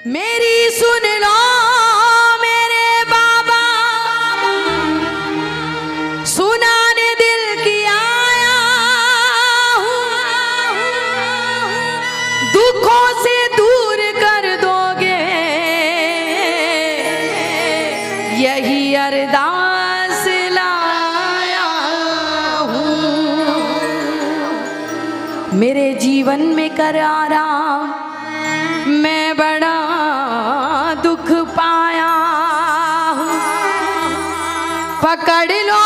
मेरी सुन लो मेरे बाबा, सुनाने दिल की आया हूँ, दुखों से दूर कर दोगे यही अरदास लाया हूँ। मेरे जीवन में करारा मैं बड़ा दुख पाया हूँ, पकड़ लो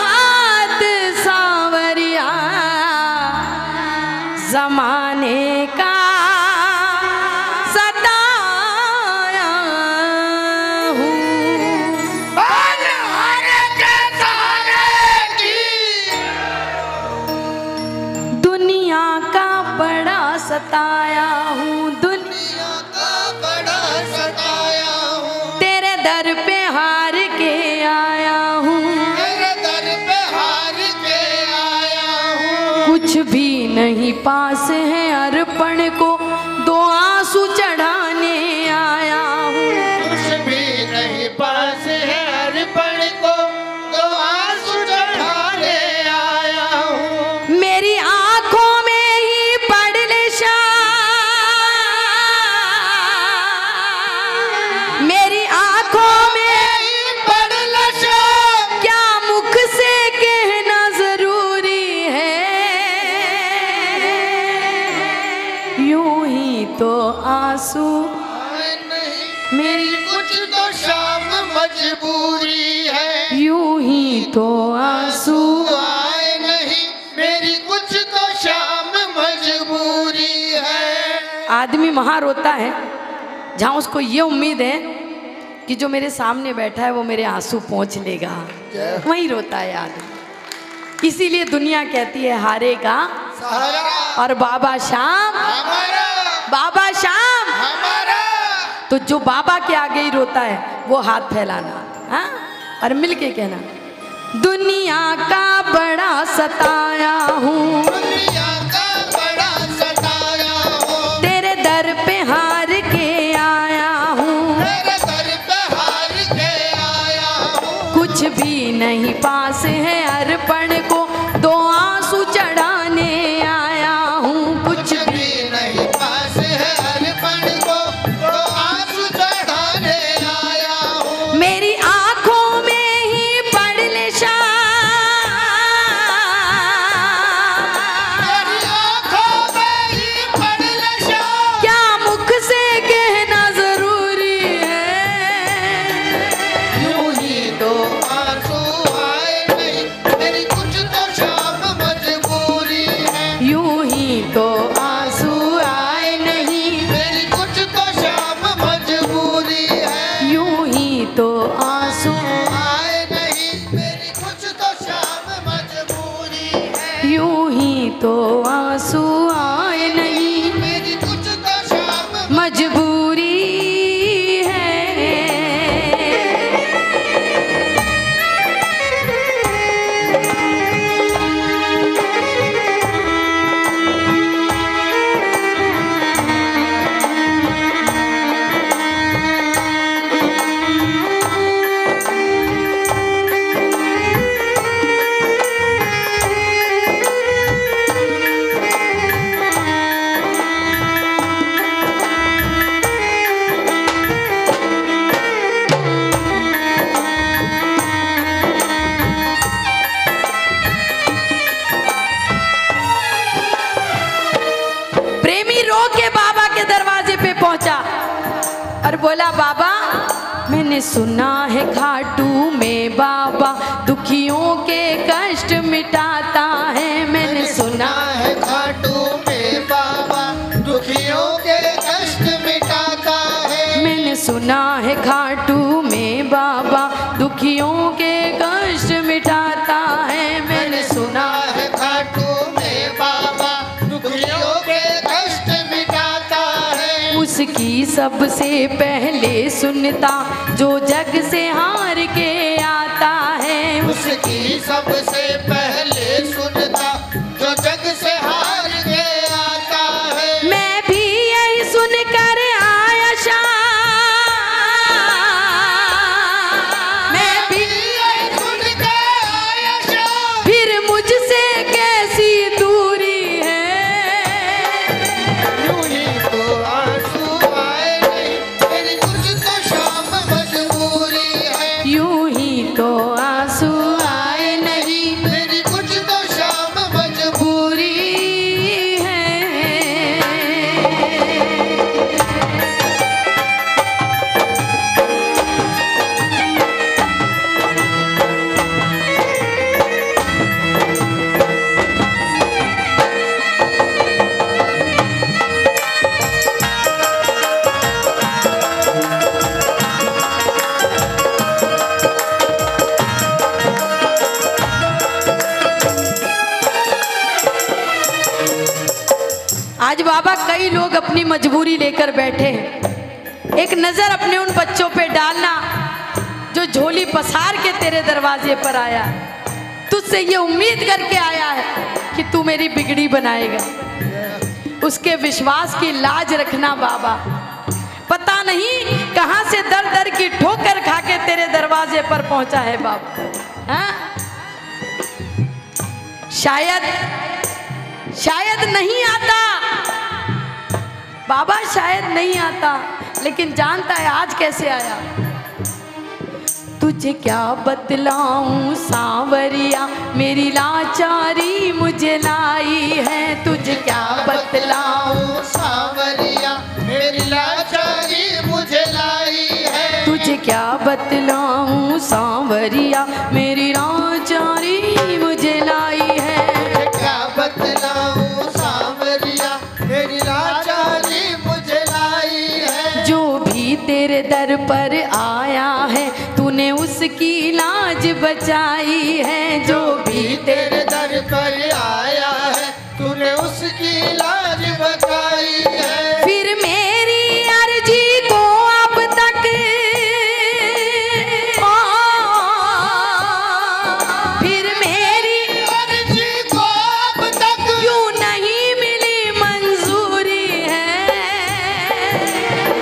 हाथ सांवरिया जमाने का सताया हूँ। दुनिया का बड़ा सताया हूँ, दर पे हार के आया हूँ, तेरे दर पे हार के आया हूँ। कुछ भी नहीं पास है अर्पण को दो आंसू चढ़ाने आया हूँ। कुछ भी नहीं पास है अर्पण को दो आंसू चढ़ाने आया हूँ। मेरी आंखों में ही पड़ ले मेरी आंखों में ही पड़ लशा, क्या मुख से कहना जरूरी है, यूं ही तो आंसू मेरी कुछ तो शाम मजबूरी है, यूं ही तो आंसू आए नहीं मेरी कुछ तो शाम मजबूरी है। आदमी वहां रोता है जहां उसको ये उम्मीद है कि जो मेरे सामने बैठा है वो मेरे आंसू पोंछ लेगा, वहीं रोता है आदमी। इसीलिए दुनिया कहती है हारेगा सहारा और बाबा शाम हमारा, बाबा शाम हमारा। तो जो बाबा के आगे ही रोता है वो हाथ फैलाना, हाँ, और मिलके कहना दुनिया का बड़ा सताया हूँ, दुनिया का बड़ा सताया हूँ, तेरे दर पे हार के आया हूँ, तेरे दर पे हार के आया हूँ। कुछ भी नहीं पास है अर्पण को दो आंसू चढ़ाने आया हूँ। कुछ भी नहीं पास है अर्पण को तो आंसू चढ़ाने आया हूँ। मेरी आंखों में ही पड़ ले मेरी आंखों में ही पड़ नशा, क्या मुख से कहना जरूरी है, यूं ही तो आंसू आए नहीं मेरी कुछ तो शाम मजबूरी है, यूं ही तो आंसू आए नहीं, मेरी कुछ तो शाम मजबूरी है, यूं ही तो आंसू आए नहीं मेरी कुछ तो शाम मजबूरी है, यूं ही तो आंसू आए नहीं, मेरी कुछ तो शाम मजबूरी है। प्रेमी रो के बाबा के दरवाजे पे पहुंचा और बोला बाबा मैंने सुना है खाटू में बाबा दुखियों के कष्ट मिटाता है, मैंने सुना है खाटू में बाबा दुखियों के कष्ट मिटाता है, मैंने सुना है खाटू में बाबा दुखियों के कष्ट मिटाता है, मैंने सुना है खाटू में बाबा दुखियों के कष्ट मिटाता है, उसकी सबसे पहले सुनता जो जग से हार के आता है, उसकी सबसे पहले सुनता जो जग से हार के आता है। मैं भी यही सुन कर आया शाम, आज बाबा कई लोग अपनी मजबूरी लेकर बैठे हैं। एक नजर अपने उन बच्चों पे डालना जो झोली पसार के तेरे दरवाजे पर आया, तुझसे ये उम्मीद करके आया है कि तू मेरी बिगड़ी बनाएगा। उसके विश्वास की लाज रखना बाबा। पता नहीं कहां से दर दर की ठोकर खा के तेरे दरवाजे पर पहुंचा है बाबा। हाँ? शायद नहीं आता बाबा, शायद नहीं आता, लेकिन जानता है आज कैसे आया। तुझे क्या बतलाऊं सांवरिया, मेरी लाचारी मुझे लाई है। तुझे क्या बतलाऊं सांवरिया, मेरी लाचारी मुझे लाई है। तुझे क्या बतलाऊं सांवरिया, मेरी लाचारी मुझे लाई है। क्या बतलाऊं सांवरिया, मेरी लाचारी मुझे लाई है। जो भी तेरे दर पर आया है, तूने उसकी लाज बचाई है। जो भी तेरे दर पर आया है, तूने उसकी लाज बचाई है। फिर मेरी अर्जी को अब तक फिर मेरी अर्जी को अब तक क्यों नहीं मिली मंजूरी है।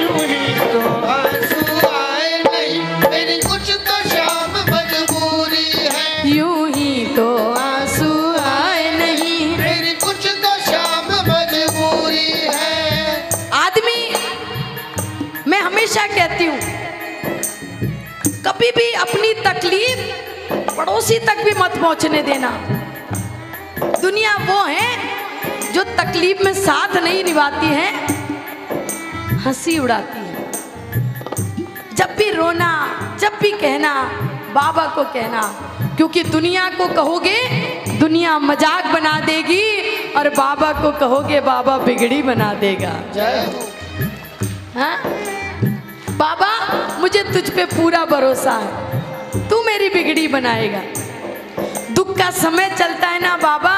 यूं ही तो आंसू आए नहीं, मेरी कुछ तो शाम मजबूरी है। यूं ही तो आंसू आए नहीं, मेरी कुछ तो शाम मजबूरी है। आदमी, मैं हमेशा कहती हूँ कभी भी अपनी तकलीफ पड़ोसी तक भी मत पहुंचने देना। दुनिया वो है जो तकलीफ में साथ नहीं निभाती है, हंसी उड़ाती है। जब भी रोना, जब भी कहना, बाबा को कहना, क्योंकि दुनिया को कहोगे दुनिया मजाक बना देगी, और बाबा को कहोगे बाबा बिगड़ी बना देगा। जय हो। हाँ? बाबा मुझे तुझ पे पूरा भरोसा है, तू मेरी बिगड़ी बनाएगा। दुख का समय चलता है ना बाबा,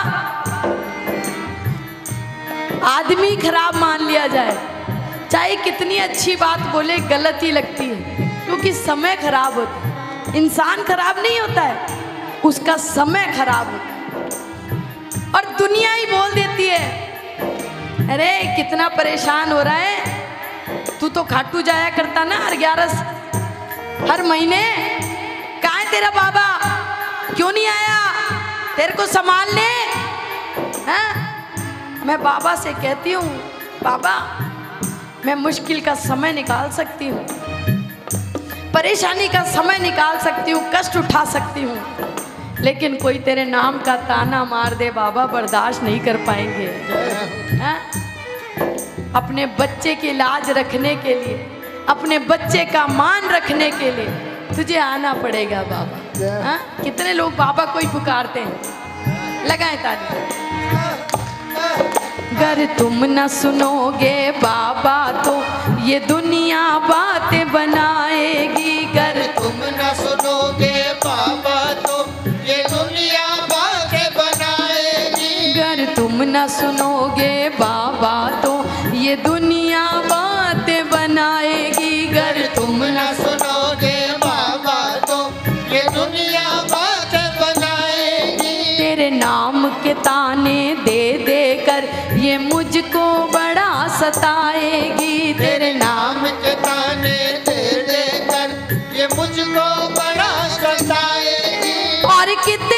आदमी खराब मान लिया जाए, चाहे कितनी अच्छी बात बोले गलत ही लगती है, क्योंकि समय खराब होता है। इंसान खराब नहीं होता है, उसका समय खराब होता है। और दुनिया ही बोल देती है अरे कितना परेशान हो रहा है, तू तो खाटू जाया करता ना हर महीने, कहाँ है तेरा बाबा, क्यों नहीं आया तेरे को संभालने। हाँ? मैं बाबा से कहती हूँ बाबा मैं मुश्किल का समय निकाल सकती हूँ, परेशानी का समय निकाल सकती हूँ, कष्ट उठा सकती हूँ, लेकिन कोई तेरे नाम का ताना मार दे बाबा बर्दाश्त नहीं कर पाएंगे। हाँ? अपने बच्चे की लाज रखने के लिए, अपने बच्चे का मान रखने के लिए तुझे आना पड़ेगा बाबा। हाँ? कितने लोग बाबा को ही पुकारते हैं, लगाएं ताली। अगर तुम न सुनोगे बाबा तो ये दुनिया बातें बनाएगी। अगर तुम न सुनोगे बाबा तो ये दुनिया बातें बनाएगी। अगर तुम न सुनोगे बाबा तो ये दुनिया बातें बनाएगी। अगर तुम न सुनोगे बाबा तो ये दुनिया बातें बनाएगी। तेरे नाम के ताने दे दे कर ये मुझको बड़ा सताएगी। तेरे नाम के ताने दे दे कर ये मुझको बड़ा सताएगी। और कितने